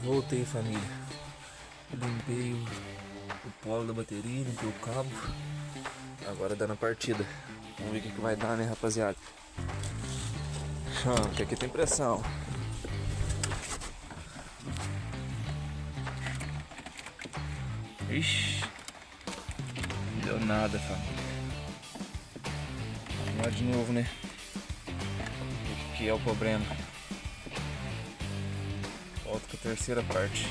Voltei, família. Limpei o polo da bateria, limpei o cabo. Agora dando a partida. Vamos ver o que vai dar, né, rapaziada? Chama, que aqui tem pressão. Ixi, não deu nada, família. Vamos lá de novo, né? O que é o problema? Volto com a terceira parte.